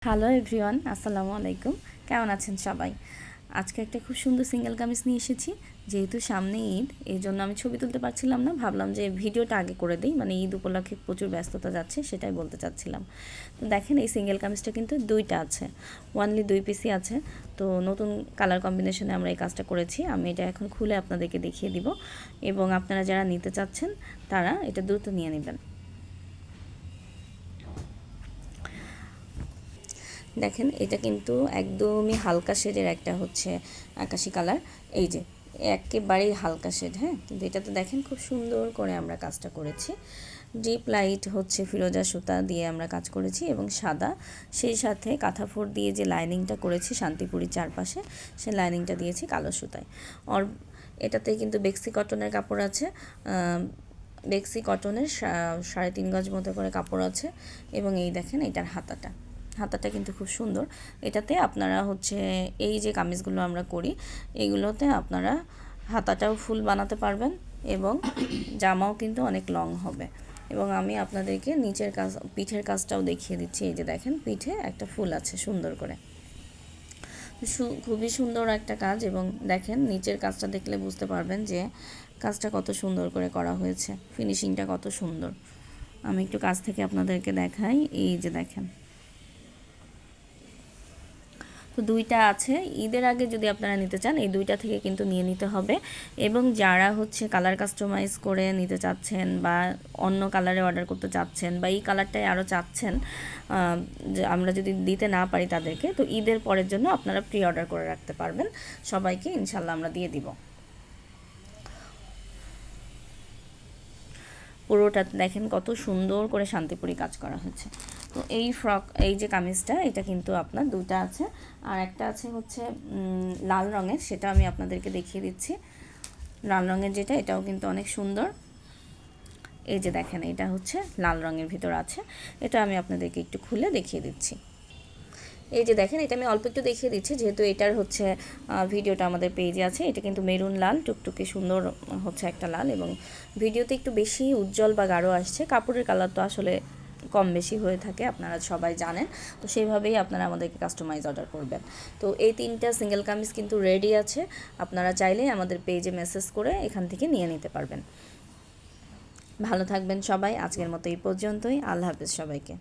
Hello everyone, আসসালামু আলাইকুম। কেমন আছেন সবাই? আজকে একটা খুব সুন্দর সিঙ্গেল কামিজ নিয়ে এসেছি। যেহেতু সামনে ঈদ, এই জন্য আমি ছবি তুলতে পারছিলাম না, ভাবলাম যে ভিডিওটা আগে করে দিই, মানে ঈদ উপলক্ষে প্রচুর ব্যস্ততা যাচ্ছে, সেটাই বলতে চাচ্ছিলাম। তো দেখেন, এই সিঙ্গেল কামিজটা কিন্তু দুইটা আছে, ওয়ানলি 2 পিসই আছে। তো নতুন কালার কম্বিনেশনে আমরা এই কাজটা করেছি। আমি এটা এখন খুলে আপনাদেরকে দেখিয়ে দিব, এবং আপনারা যারা নিতে চাচ্ছেন তারা এটা দ্রুত নিয়ে নেবেন। দেখেন, এটা কিন্তু একদমই হালকা শেডের একটা হচ্ছে আকাশি কালার। এই যে একেবারেই হালকা শেড, হ্যাঁ, কিন্তু এটাতে দেখেন খুব সুন্দর করে আমরা কাজটা করেছি। ডিপ লাইট হচ্ছে ফিরোজা সুতা দিয়ে আমরা কাজ করেছি এবং সাদা, সেই সাথে কাঁথা দিয়ে যে লাইনিংটা করেছি শান্তিপুরীর চারপাশে, সেই লাইনিংটা দিয়েছি কালো সুতায়। আর এটাতে কিন্তু বেক্সি কটনের কাপড় আছে, বেক্সি কটনের 3.5 গজ মতো করে কাপড় আছে। এবং এই দেখেন, এটার হাতাটা কিন্তু খুব সুন্দর। এটাতে আপনারা হচ্ছে এই যে কামিজগুলো আমরা করি, এগুলোতে আপনারা হাতাটাও ফুল বানাতে পারবেন এবং জামাও কিন্তু অনেক লং হবে। এবং আমি আপনাদেরকে নিচের কাজ, পিঠের কাজটাও দেখিয়ে দিচ্ছি। এই যে দেখেন, পিঠে একটা ফুল আছে সুন্দর করে, খুবই সুন্দর একটা কাজ। এবং দেখেন, নিচের কাজটা দেখলে বুঝতে পারবেন যে কাজটা কত সুন্দর করে করা হয়েছে, ফিনিশিংটা কত সুন্দর। আমি একটু কাছ থেকে আপনাদেরকে দেখাই। এই যে দেখেন, তো দুইটা আছে। ঈদের আগে যদি আপনারা নিতে চান, এই দুইটা থেকে কিন্তু নিয়ে নিতে হবে। এবং যারা হচ্ছে কালার কাস্টমাইজ করে নিতে চাচ্ছেন, বা অন্য কালারে অর্ডার করতে চাচ্ছেন, বা এই কালারটাই আরও চাচ্ছেন যে আমরা যদি দিতে না পারি তাদেরকে, তো ঈদের পরের জন্য আপনারা প্রি অর্ডার করে রাখতে পারবেন। সবাইকে ইনশাল্লাহ আমরা দিয়ে দিব। পুরোটা দেখেন কত সুন্দর করে শান্তিপুরি কাজ করা হয়েছে। তো এই যে কামিজটা, এটা কিন্তু আপনার দুটো আছে, আর একটা আছে হচ্ছে লাল রঙের, সেটা আমি আপনাদেরকে দেখিয়ে দিচ্ছি। লাল রঙের যেটা, এটাও কিন্তু অনেক সুন্দর। এই যে দেখেন, এটা হচ্ছে লাল রঙের ভিতর আছে। এটা আমি আপনাদেরকে একটু খুলে দেখিয়ে দিচ্ছি। এই যে দেখেন, এটা আমি অল্প একটু দেখিয়ে দিচ্ছি, যেহেতু এটার হচ্ছে ভিডিওটা আমাদের পেজে আছে। এটা কিন্তু মেরুন লাল, টুকটুকে সুন্দর হচ্ছে একটা লাল, এবং ভিডিওতে একটু বেশি উজ্জ্বল বা গাঢ় আসছে। কাপড়ের কালার তো আসলে কম বেশি হয়ে থাকে, আপনারা সবাই জানেন। তো সেইভাবেই আপনারা আমাদেরকে কাস্টমাইজ অর্ডার করবেন। তো এই তিনটা সিঙ্গেল কামিজ কিন্তু রেডি আছে, আপনারা চাইলে আমাদের পেজে মেসেজ করে এখান থেকে নিয়ে নিতে পারবেন। ভালো থাকবেন সবাই। আজকের মতো এই পর্যন্তই। আল্লাহ হাফেজ সবাইকে।